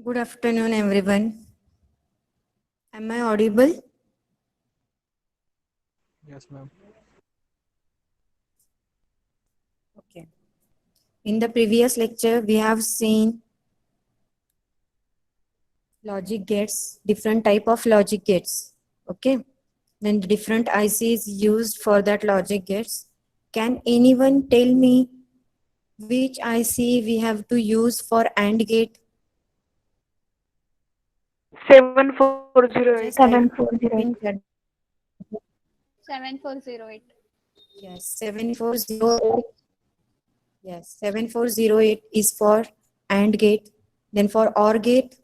Good afternoon, everyone. Am I audible? Yes, ma'am. Okay. In the previous lecture, we have seen logic gates, different type of logic gates. Okay. Then different ICs used for that logic gates. Can anyone tell me which IC we have to use for AND gate? 7408. Just type in 7408. chat. 7408. Yes, 7408. Yes, 7408 is for AND gate. Then for OR gate,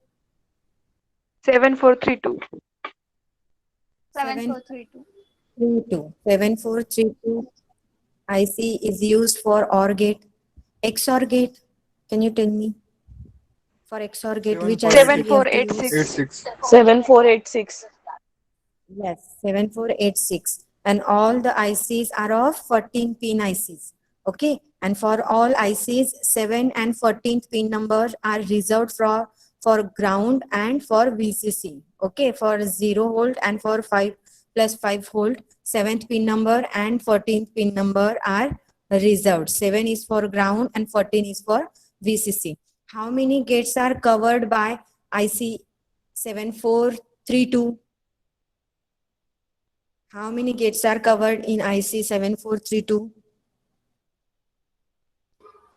7432. 7 7432. 7432 IC is used for OR gate. XOR gate, can you tell me? For XOR gate, which IC we have to use? 7486. 86. 7486. Yes, 7486. And all the ICs are of 14 pin ICs. Okay. And for all ICs, 7 and 14th pin numbers are reserved for ground and for VCC. Okay. For 0 volt and for 5 plus 5 volt, 7th pin number and 14th pin number are reserved. 7 is for ground and 14 is for VCC. How many gates are covered by IC 7432? How many gates are covered in IC 7432?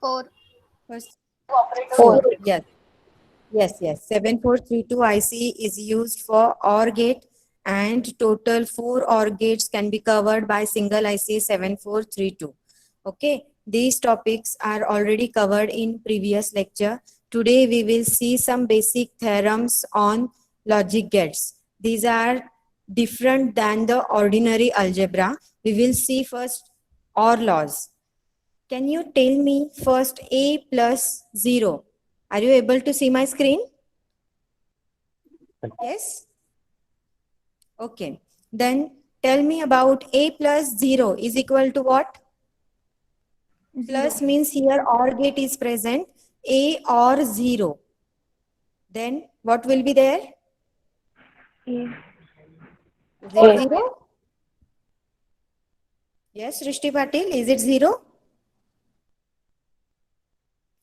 4. First, Four. 4. Yes. Yes. 7432 IC is used for OR gate and total 4 OR gates can be covered by single IC 7432. Okay. These topics are already covered in previous lecture. Today we will see some basic theorems on logic gates. These are different than the ordinary algebra. We will see first OR laws. Can you tell me first A plus 0? Are you able to see my screen? Yes? Okay. Then tell me about A plus 0 is equal to what? Plus means here OR gate is present. A or 0. Then what will be there? Is it A. 0? Yes, Rishti Patil, is it 0?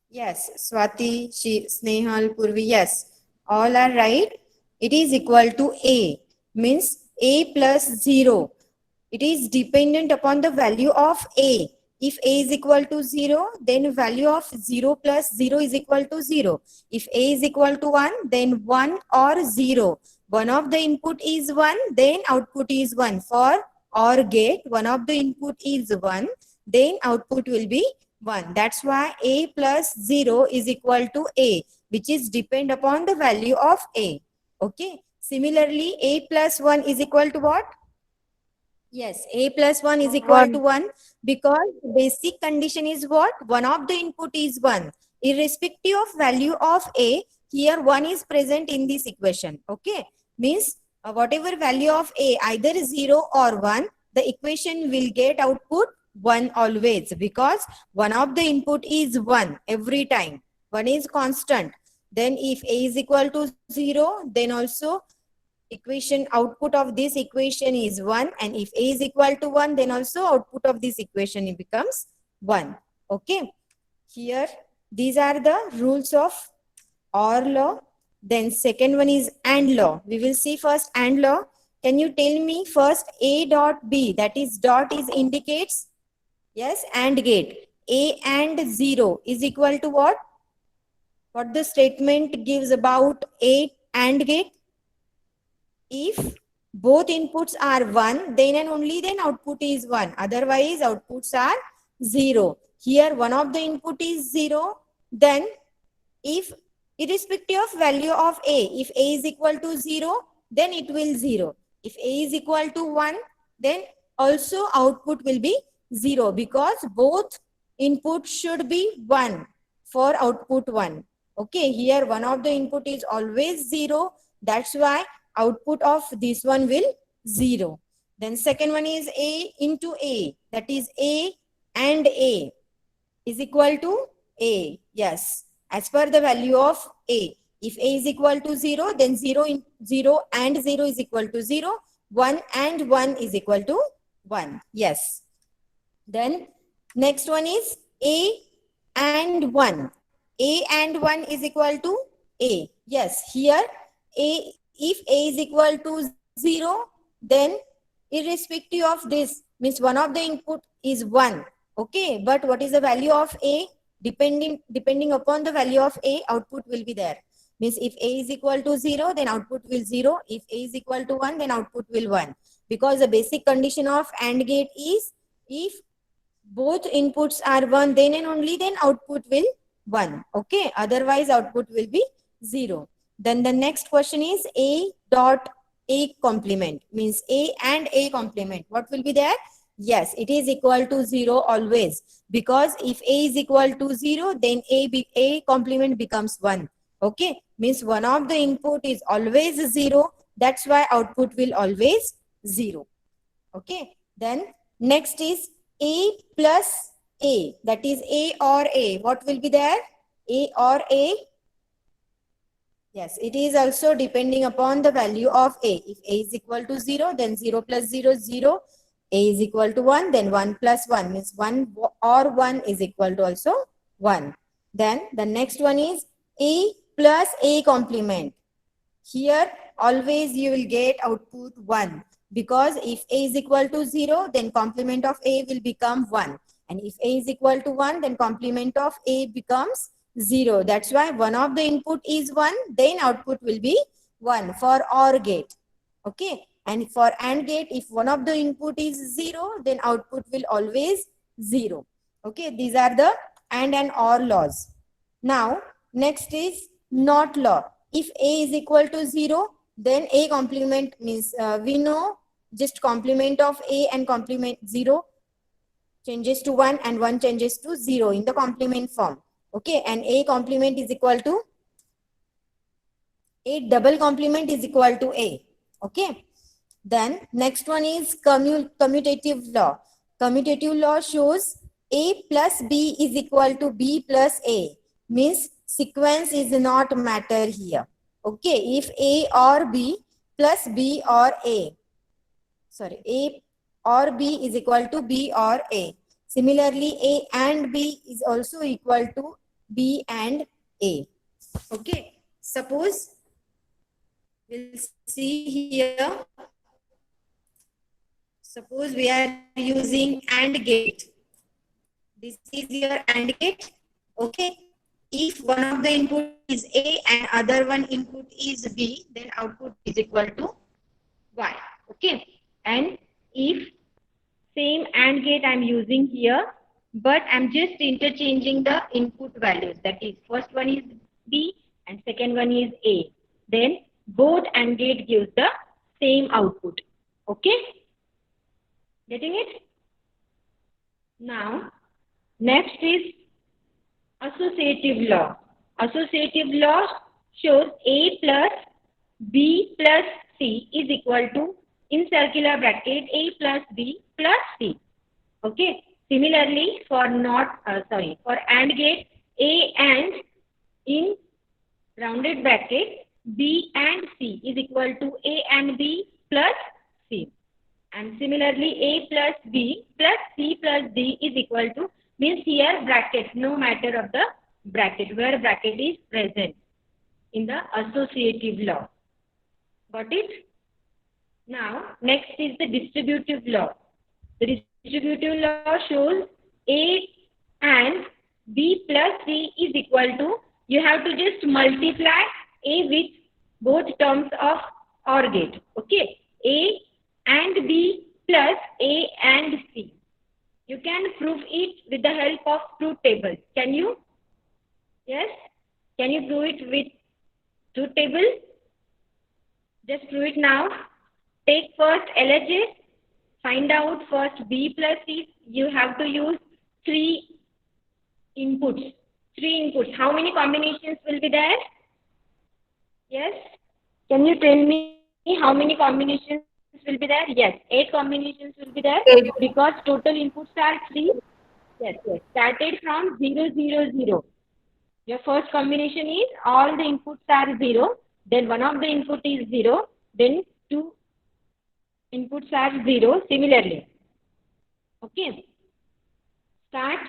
Yes, Swati, Snehal, Purvi, yes. All are right. It is equal to A. Means A plus 0. It is dependent upon the value of A. If A is equal to 0, then value of 0 plus 0 is equal to 0. If A is equal to 1, then 1 or 0. One of the input is 1, then output is 1. For OR gate, one of the input is 1, then output will be 1. That's why A plus 0 is equal to A, which is depend upon the value of A. Okay. Similarly, A plus 1 is equal to what? Yes, A plus 1 is equal to 1 because basic condition is what? One of the input is 1. Irrespective of value of A, here 1 is present in this equation. Okay. Means whatever value of A, either 0 or 1, the equation will get output 1 always because one of the input is 1 every time. 1 is constant. Then if A is equal to 0, then also equation output of this equation is 1, and if A is equal to 1, then also output of this equation it becomes 1. Okay. Here these are the rules of OR law. Then second one is AND law. We will see first AND law. Can you tell me first A dot B, that is dot is indicates, yes, AND gate. A and 0 is equal to what? What the statement gives about A AND gate? If both inputs are 1, then and only then output is 1. Otherwise, outputs are 0. Here, one of the input is 0. Then, if irrespective of value of A, if A is equal to 0, then it will 0. If A is equal to 1, then also output will be 0 because both inputs should be 1 for output 1. Okay, here one of the input is always 0. That's why output of this one will 0. Then second one is A into A. That is A and A is equal to A. Yes, as per the value of A. If A is equal to 0, then 0 in 0 and 0 is equal to 0. 1 and 1 is equal to 1. Yes. Then next one is A and 1. A and 1 is equal to A. Yes, here A, if A is equal to 0, then irrespective of this, means one of the input is 1. Okay, but what is the value of A? Depending upon the value of A, output will be there. Means if A is equal to 0, then output will 0. If A is equal to 1, then output will 1. Because the basic condition of AND gate is if both inputs are 1, then and only then output will 1. Okay, otherwise output will be 0. Then the next question is A dot A complement, means A and A complement. What will be there? Yes, it is equal to 0 always, because if A is equal to 0, then A complement becomes 1. Okay, means one of the input is always 0. That's why output will always 0. Okay, then next is A plus A, that is A or A. What will be there? A or A? Yes, it is also depending upon the value of A. If A is equal to 0, then 0 plus 0 is 0. A is equal to 1, then 1 plus 1 means 1 or 1 is equal to also 1. Then the next one is A plus A complement. Here always you will get output 1, because if A is equal to 0, then complement of A will become 1. And if A is equal to 1, then complement of A becomes 0. That's why one of the input is 1, then output will be 1 for OR gate. Okay. And for AND gate, if one of the input is 0, then output will always 0. Okay. These are the AND and OR laws. Now, next is NOT law. If A is equal to 0, then A complement means we know just complement of A and complement 0 changes to 1 and 1 changes to 0 in the complement form. Okay, and A complement is equal to A double complement is equal to A. Okay, then next one is commutative law. Commutative law shows A plus B is equal to B plus A, means sequence is not matter here. Okay, if A or B plus B or A, sorry, A or B is equal to B or A. Similarly, A and B is also equal to B and A. Okay, suppose we'll see here. Suppose we are using AND gate. This is your AND gate. Okay. If one of the input is A and other one input is B, then output is equal to Y. Okay. And if same AND gate I'm using here, but I'm just interchanging the input values. That is, first one is B and second one is A. Then both AND gate gives the same output. Okay. Getting it? Now, next is associative law. Associative law shows A plus B plus C is equal to, in circular bracket, A plus B plus C. Okay. Similarly, for for AND gate, A and in rounded bracket, B and C is equal to A and B plus C. And similarly, A plus B plus C plus D is equal to, means here bracket, no matter of the bracket, where bracket is present in the associative law. Got it? Now, next is the distributive law. The distributive law shows A and B plus C is equal to, you have to just multiply A with both terms of OR gate. Okay? A and B plus A and C. You can prove it with the help of truth table. Can you? Yes? Can you prove it with truth table? Just prove it now. Take first LHS. Find out first B plus C. You have to use 3 inputs. 3 inputs. How many combinations will be there? Yes? Can you tell me how many combinations will be there? Yes, 8 combinations will be there, because total inputs are 3. Yes, started from 0, 0, 0. Your first combination is all the inputs are 0, then one of the input is 0, then two inputs are 0 similarly. Okay. Start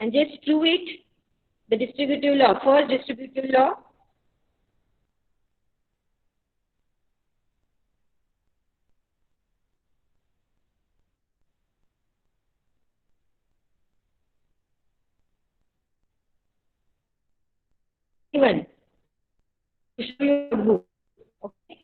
and just prove it. The distributive law, first distributive law. Even to show your book. Okay.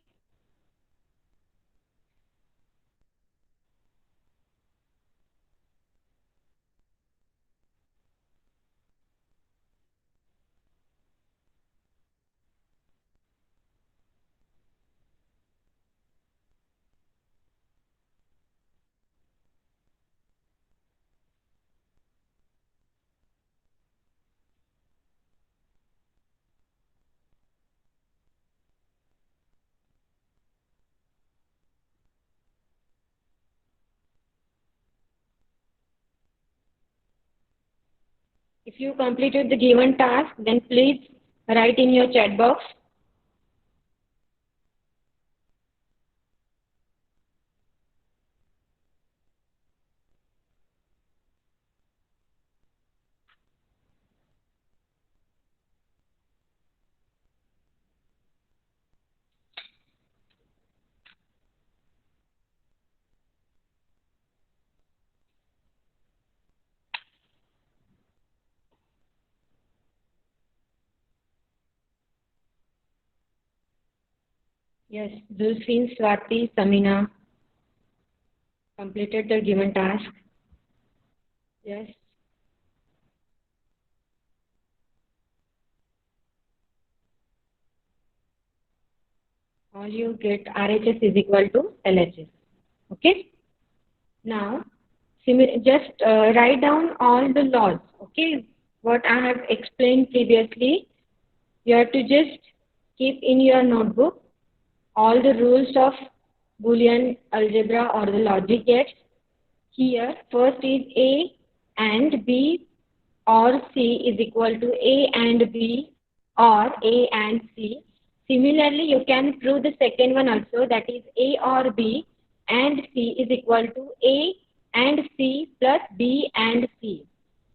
If you completed the given task, then please write in your chat box. Yes, Zulfin, Swati, Samina completed the given task. Yes. All you get RHS is equal to LHS. Okay. Now, just write down all the laws. Okay. What I have explained previously, you have to just keep in your notebook all the rules of Boolean algebra or the logic gates. Here, first is A and B or C is equal to A and B or A and C. Similarly, you can prove the second one also, that is A or B and C is equal to A and C plus B and C.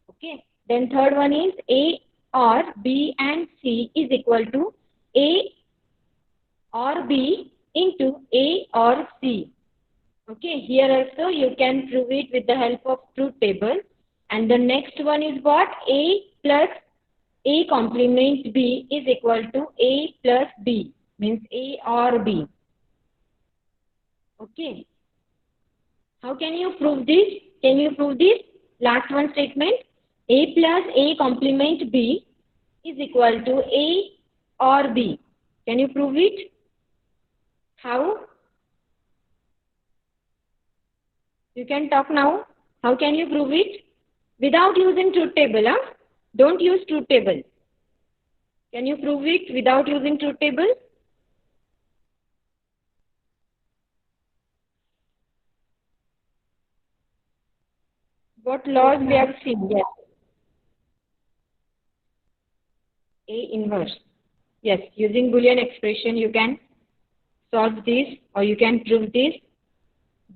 Okay. Then third one is A or B and C is equal to A or B into A or C. Okay, here also you can prove it with the help of truth table. And the next one is what? A plus A complement B is equal to A plus B, means A or B. Okay. How can you prove this? Can you prove this? Last one statement. A plus A complement B is equal to A or B. Can you prove it? How? You can talk now. How can you prove it? Without using truth table, huh? Don't use truth table. Can you prove it without using truth table? What laws we have seen? Yes. A inverse. Yes, using Boolean expression you can solve this or you can prove this.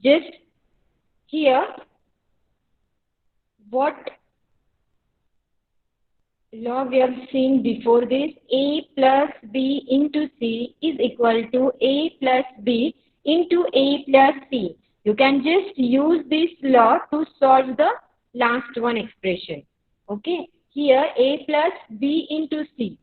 Just here, what law we have seen before this? A plus B into C is equal to A plus B into A plus C. You can just use this law to solve the last one expression. Okay. Here A plus B into C.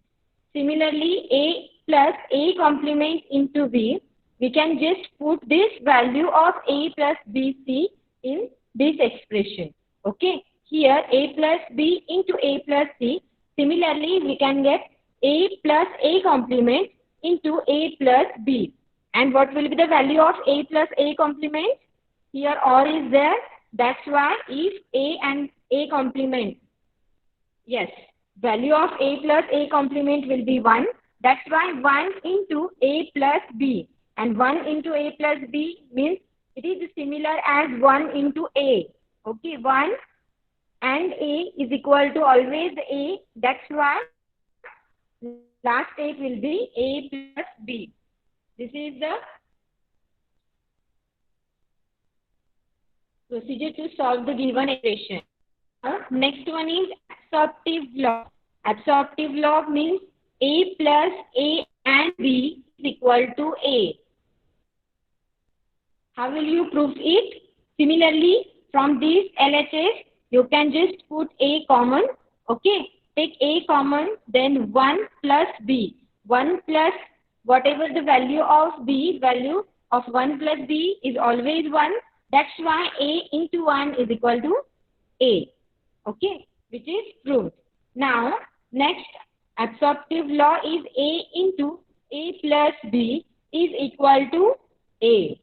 Similarly, A plus A complement into B. We can just put this value of A plus BC in this expression. Okay. Here A plus B into A plus C. Similarly, we can get A plus A complement into A plus B. And what will be the value of A plus A complement? Here OR is there. That's why if A and A complement, yes, value of A plus A complement will be 1. That's why 1 into A plus B. And 1 into A plus B means it is similar as 1 into A. Okay, 1 and A is equal to always A. That's why last step will be A plus B. This is the procedure to solve the given equation. Now, next one is absorptive log. Absorptive log means A plus A and B is equal to A. How will you prove it? Similarly, from this LHS, you can just put A common. Okay, take A common, then 1 plus B. 1 plus whatever the value of B, value of 1 plus B is always 1. That's why A into 1 is equal to A. Okay, which is proved. Now, next absorptive law is A into A plus B is equal to A.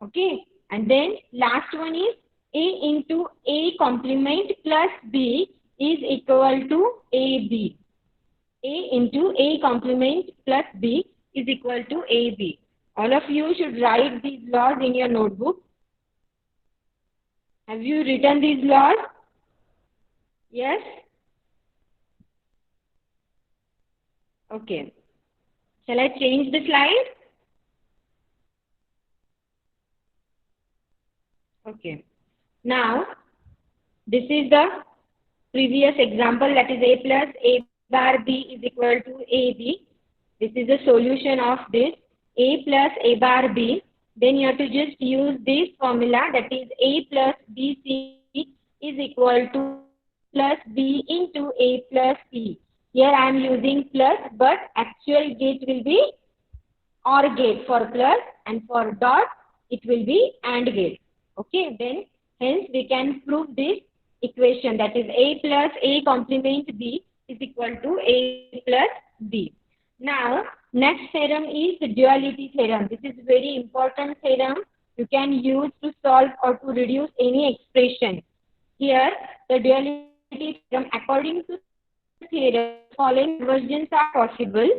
Okay, and then last one is A into A complement plus B is equal to AB. A into A complement plus B is equal to AB. All of you should write these laws in your notebook. Have you written these laws? Yes? Okay. Shall I change the slide? Okay. Now, this is the previous example, that is A plus A bar B is equal to AB. This is the solution of this A plus A bar B. Then you have to just use this formula, that is A plus BC is equal to plus B into A plus C. Here I am using plus, but actual gate will be OR gate for plus, and for dot it will be AND gate. Okay, then hence we can prove this equation, that is A plus A complement B is equal to A plus B. Now, next theorem is the duality theorem. This is very important theorem you can use to solve or to reduce any expression. Here, the duality theorem, according to the theorem, following conversions are possible.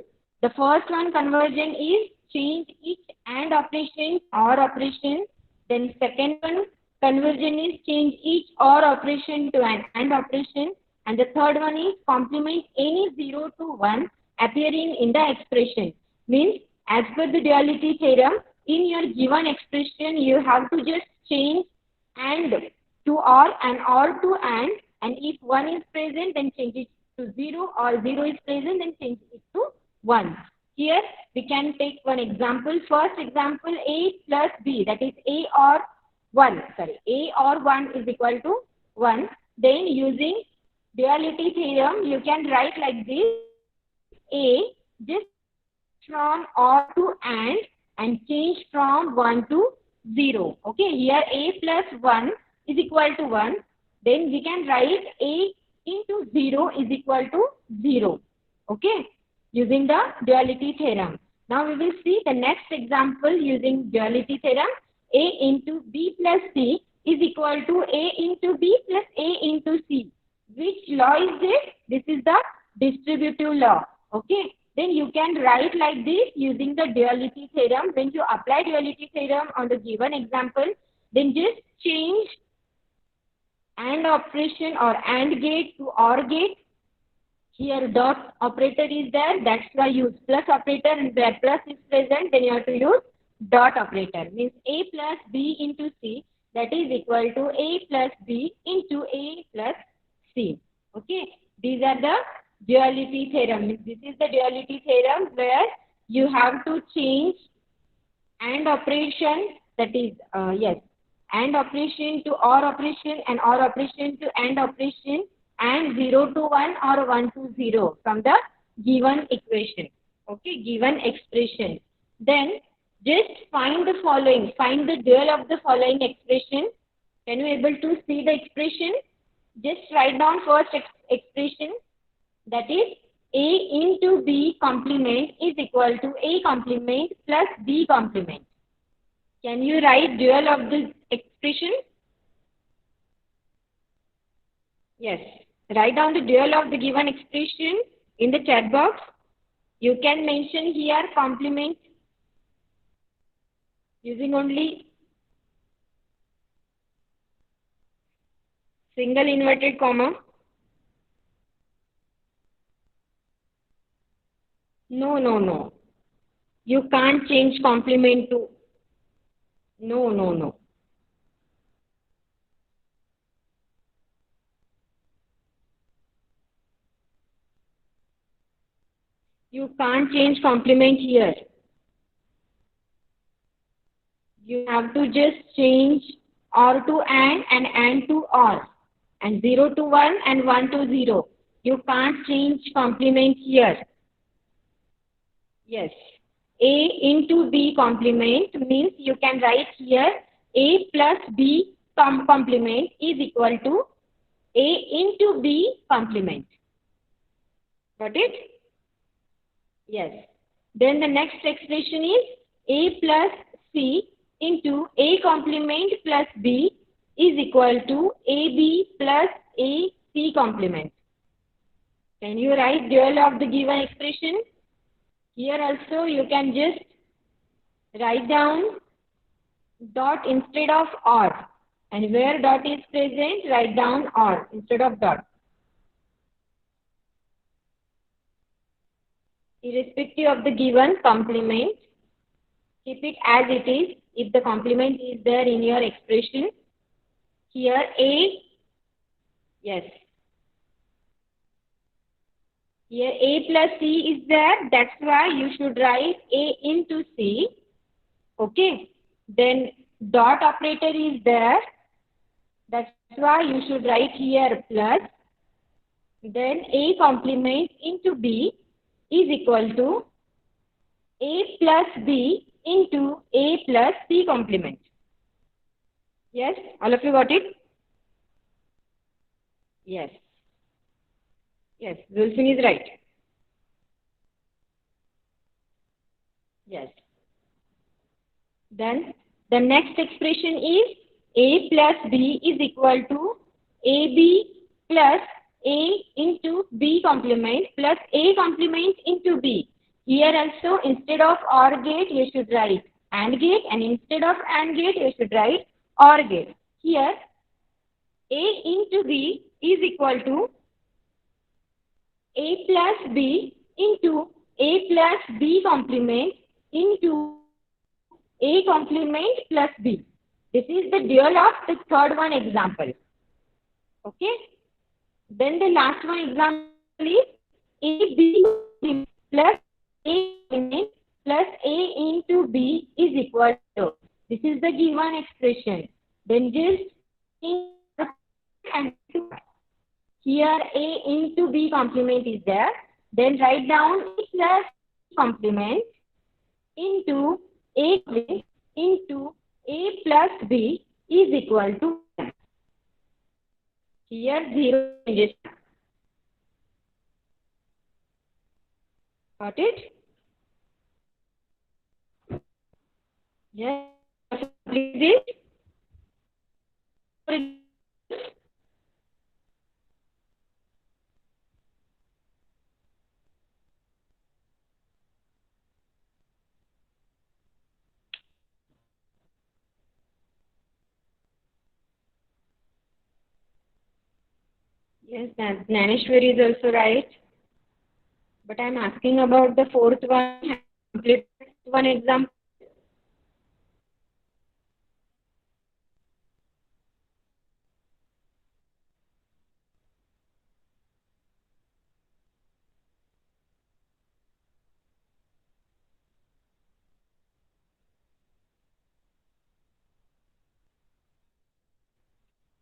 The first one conversion is change each AND operation or operation. Then second one conversion is change each OR operation to an AND operation. And the third one is complement any 0 to 1 appearing in the expression. Means, as per the duality theorem, in your given expression, you have to just change AND to OR and OR to and if 1 is present, then change it to 0, or 0 is present, then change it to 1. Here, we can take one example. First example, A plus B, that is A or 1. Sorry, A or 1 is equal to 1. Then using duality theorem, you can write like this. A just from OR to and change from 1 to 0. Okay, here A plus 1 is equal to 1. Then we can write A into 0 is equal to 0. Okay, using the duality theorem. Now we will see the next example using duality theorem. A into B plus C is equal to A into B plus A into C. Which law is this? This is the distributive law. Okay, then you can write like this using the duality theorem. When you apply duality theorem on the given example, then just change AND operation or AND gate to OR gate. Here dot operator is there, that's why use plus operator, and where plus is present, then you have to use dot operator. Means A plus B into C, that is equal to A plus B into A plus C. Okay, these are the duality theorem. This is the duality theorem where you have to change AND operation, that is AND operation to OR operation, and OR operation to AND operation, and 0 to 1 or 1 to 0 from the given equation. Okay, given expression. Then just find the following, find the dual of the following expression. Can you able to see the expression? Just write down first expression, that is A into B complement is equal to A complement plus B complement. Can you write dual of this expression? Yes. Write down the dual of the given expression in the chat box. You can mention here complement using only single inverted comma. No, no, no. You can't change complement to. No, no, no. You can't change complement here. You have to just change or to and to or, and 0 to 1 and 1 to 0. You can't change complement here. Yes. A into B complement means you can write here A plus B complement is equal to A into B complement. Got it? Yes. Then the next expression is A plus C into A complement plus B is equal to AB plus AC complement. Can you write dual of the given expression? Here also you can just write down dot instead of or. And where dot is present, write down or instead of dot. Irrespective of the given complement, keep it as it is. If the complement is there in your expression, here A, yes. Here A plus C is there. That's why you should write A into C. Okay. Then dot operator is there. That's why you should write here plus. Then A complement into B is equal to A plus B into A plus C complement. Yes, all of you got it? Yes. Yes, Zulfin is right. Yes. Then the next expression is A plus B is equal to AB plus A into B complement plus A complement into B. Here also instead of OR gate you should write AND gate, and instead of AND gate you should write OR gate. Here A into B is equal to A plus B into A plus B complement into A complement plus B. This is the dual of the third one example. Okay. Then the last one example is AB plus A complement plus A into B is equal to. This is the given expression. Then just and here A into B complement is there. Then write down A plus complement into A into A plus B is equal to 1. Here 0 changes. Got it? Yes. Please it. Yes, Naneshwari is also right. But I'm asking about the fourth one. Complete one example.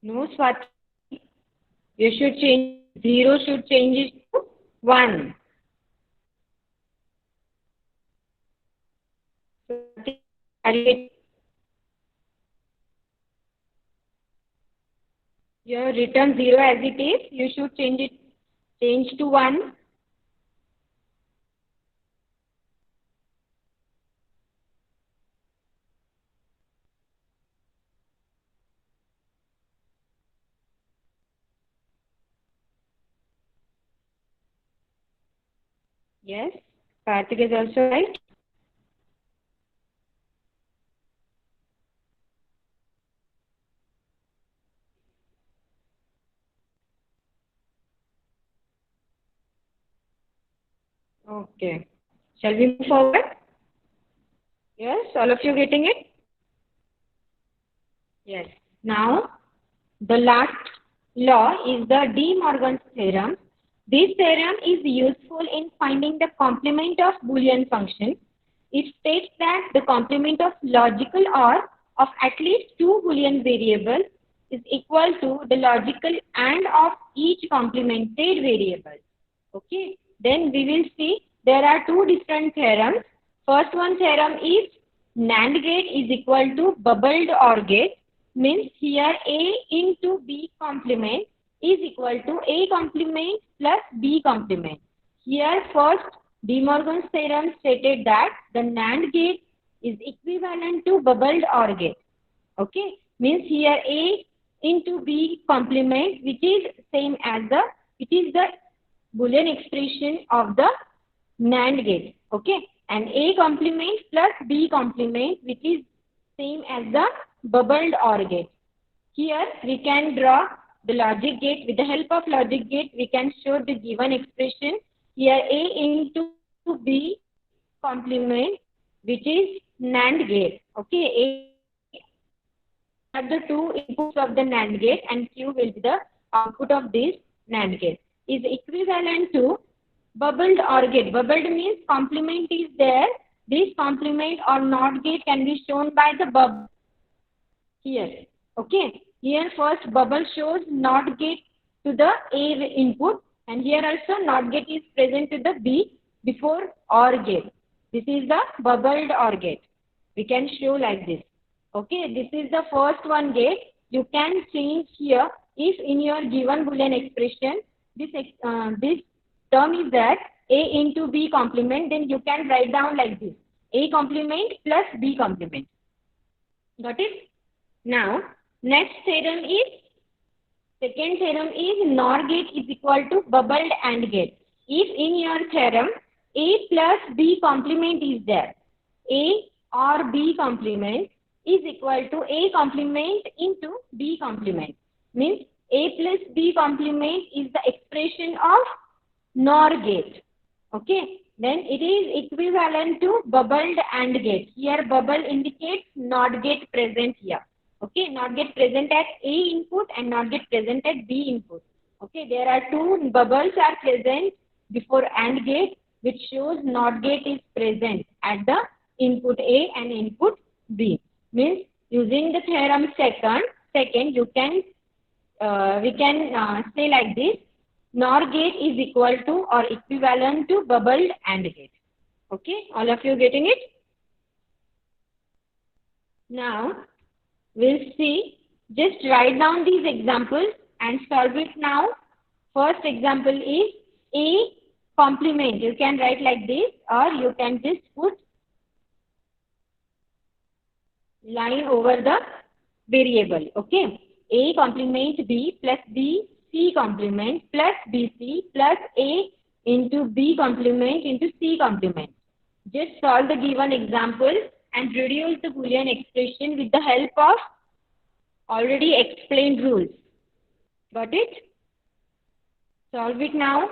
No, Swati. You should change 0 should change it to 1. Swati, you have written 0 as it is. You should change to 1. Yes. Karthik is also right. Okay. Shall we move forward? Yes, all of you getting it? Yes. Now, the last law is the De Morgan's theorem. This theorem is useful in finding the complement of Boolean function. It states that the complement of logical OR of at least two Boolean variables is equal to the logical AND of each complemented variable. Okay. Then we will see there are two different theorems. First one theorem is NAND gate is equal to bubbled OR gate, means here A into B complement is equal to A complement plus B complement. Here first De Morgan's theorem stated that the NAND gate is equivalent to bubbled OR gate. Okay, means here A into B complement, which is same as it is the Boolean expression of the NAND gate. Okay, and A complement plus B complement, which is same as the bubbled OR gate. Here we can draw the logic gate. With the help of logic gate, we can show the given expression. Here A into B complement, which is NAND gate. Okay, A are the two inputs of the NAND gate and Q will be the output of this NAND gate, is equivalent to bubbled OR gate. Bubbled means complement is there. This complement or NOT gate can be shown by the bubble here. Okay. Here first bubble shows NOT gate to the A input, and here also NOT gate is present to the B before OR gate. This is the bubbled OR gate. We can show like this. Okay, this is the first one gate. You can change here if in your given Boolean expression this term is that A into B complement, then you can write down like this: A complement plus B complement. Got it? Now, next theorem is, second theorem is NOR gate is equal to bubbled AND gate. If in your theorem A plus B complement is there, A or B complement is equal to A complement into B complement. Means A plus B complement is the expression of NOR gate. Okay. Then it is equivalent to bubbled AND gate. Here bubble indicates NOT gate present here. Okay, NOT gate present at A input and NOT gate present at B input. Okay, there are two bubbles are present before AND gate, which shows NOT gate is present at the input A and input B. Means using the theorem second you can we can say like this: NOR gate is equal to or equivalent to bubbled AND gate. Okay, all of you getting it? Now we'll see. Just write down these examples and solve it now. First example is A complement. You can write like this, or you can just put line over the variable. Okay, A complement B plus B C complement plus BC plus A into B complement into C complement. Just solve the given example and reduce the Boolean expression with the help of already explained rules. Got it? Solve it now.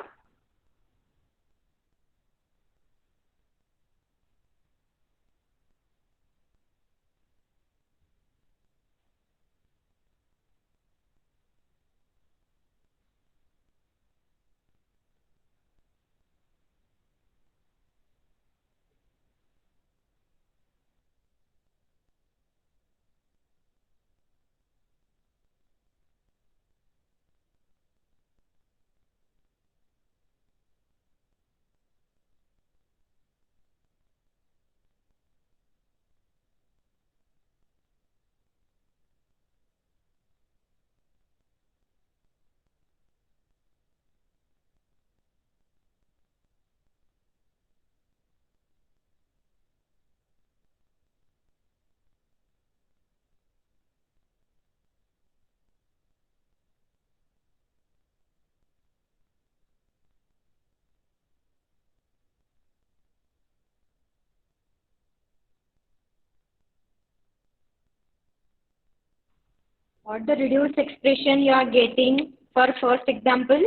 What the reduced expression you are getting for first example?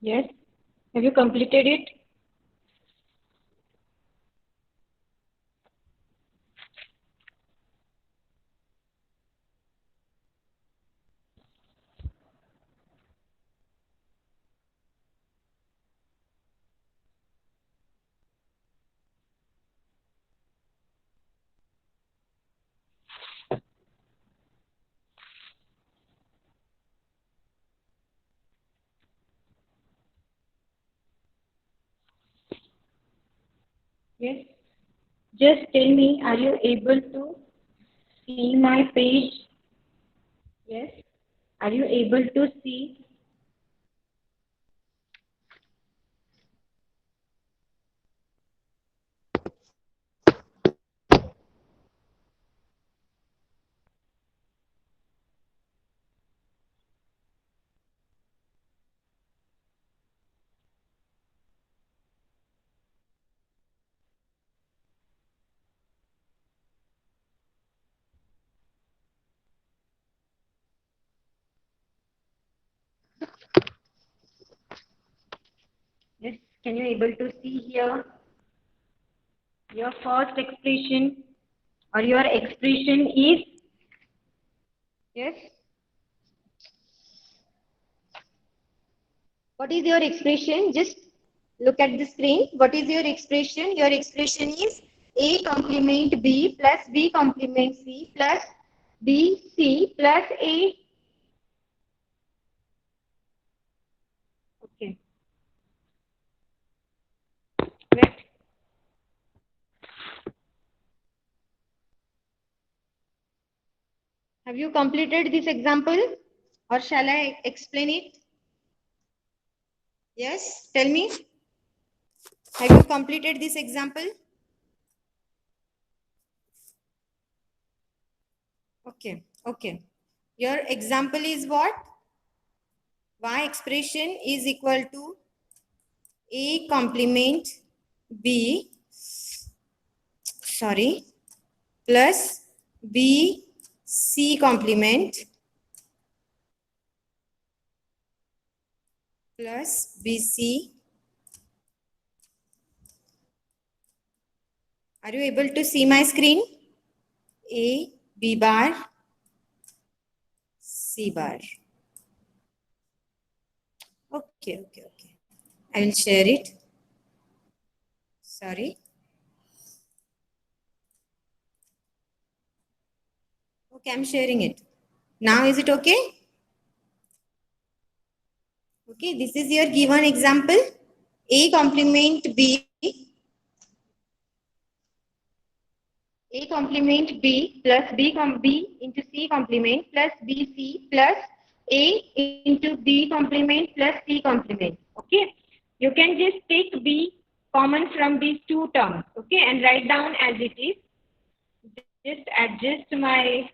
Yes. Have you completed it? Yes. Just tell me, are you able to see my page? Yes. Are you able to see? Yes. Can you able to see here your first expression or your expression is? Yes. What is your expression? Just look at the screen. What is your expression? Your expression is A complement B plus B complement C plus B C plus A. Okay. Right. Have you completed this example or shall I explain it? Yes. Tell me. Have you completed this example? Okay. Okay. Your example is what? Y expression is equal to A complement B, sorry, plus B C complement plus BC. Are you able to see my screen? A, B bar, C bar. Okay, okay, okay. I will share it. Sorry. Okay, I'm sharing it. Now is it okay? Okay, this is your given example. A complement B, A complement B plus B into C complement plus BC plus A into B complement plus C complement. Okay, you can just take B common from these two terms. Okay, and write down as it is. Just adjust my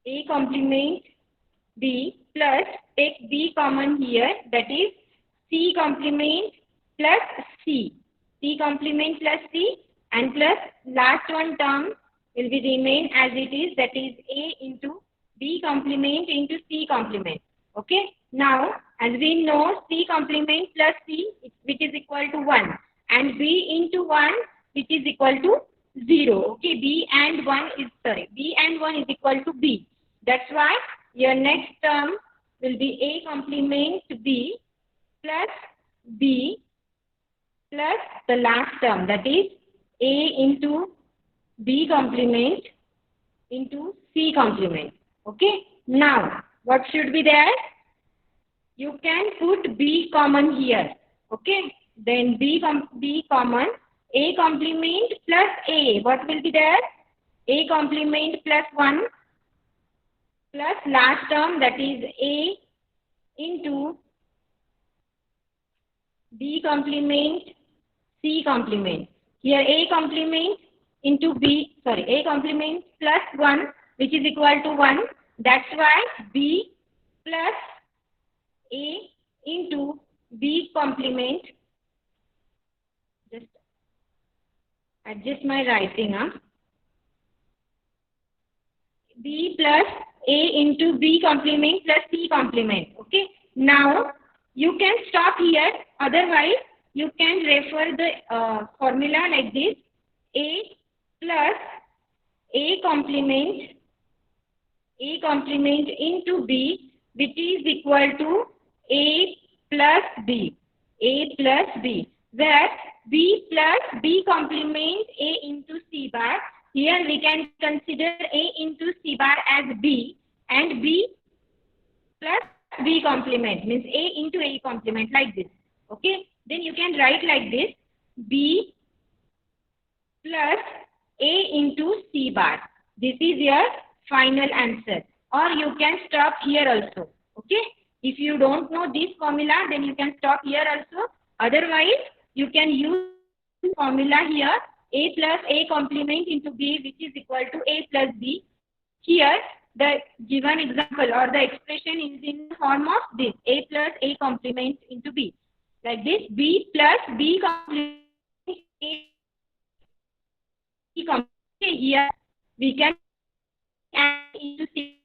A complement B plus take B common here, that is C complement plus C. C complement plus C and plus last one term will be remain as it is, that is A into B complement into C complement. Okay. Now as we know C complement plus C which is equal to 1 and B into 1 which is equal to 0. Okay. B and 1 is equal to B. That's why your next term will be A complement B plus B plus the last term, that is A into B complement into C complement. Okay. Now what should be there? You can put B common here. Okay. Then B common, A complement plus A. What will be there? A complement plus 1 plus last term, that is A into B complement C complement. Here A complement into A complement plus 1 which is equal to 1. That's why B plus A into B complement. Just adjust my writing. B plus A into B complement plus C complement. Okay. Now you can stop here. Otherwise, you can refer the formula like this: A plus A complement into B, which is equal to A plus B. A plus B, where B plus B complement A into C bar. Here we can consider A into C bar as B, and B plus B complement means A into A complement, like this. Okay. Then you can write like this: B plus A into C bar. This is your final answer. Or you can stop here also. Okay. If you don't know this formula, then you can stop here also. Otherwise, you can use formula here: A plus A complement into B, which is equal to A plus B. Here, the given example or the expression is in the form of this: A plus A complement into B. Like this: B plus B complement A complement. Here, we can add into C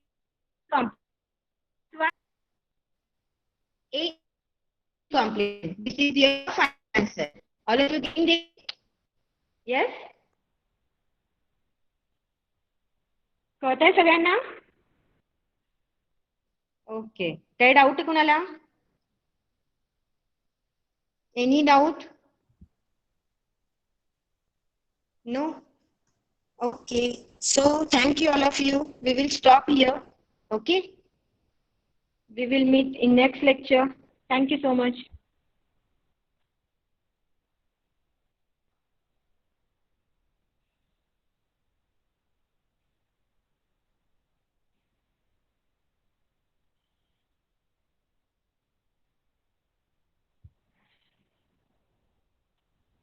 complement. A complement. This is your final answer. All of you getting this? Yes? कळतंय सगळ्यांना? Okay. काही doubt आहे कुणाला? Any doubt? No? Okay. So thank you all of you. We will stop here. Okay. We will meet in next lecture. Thank you so much.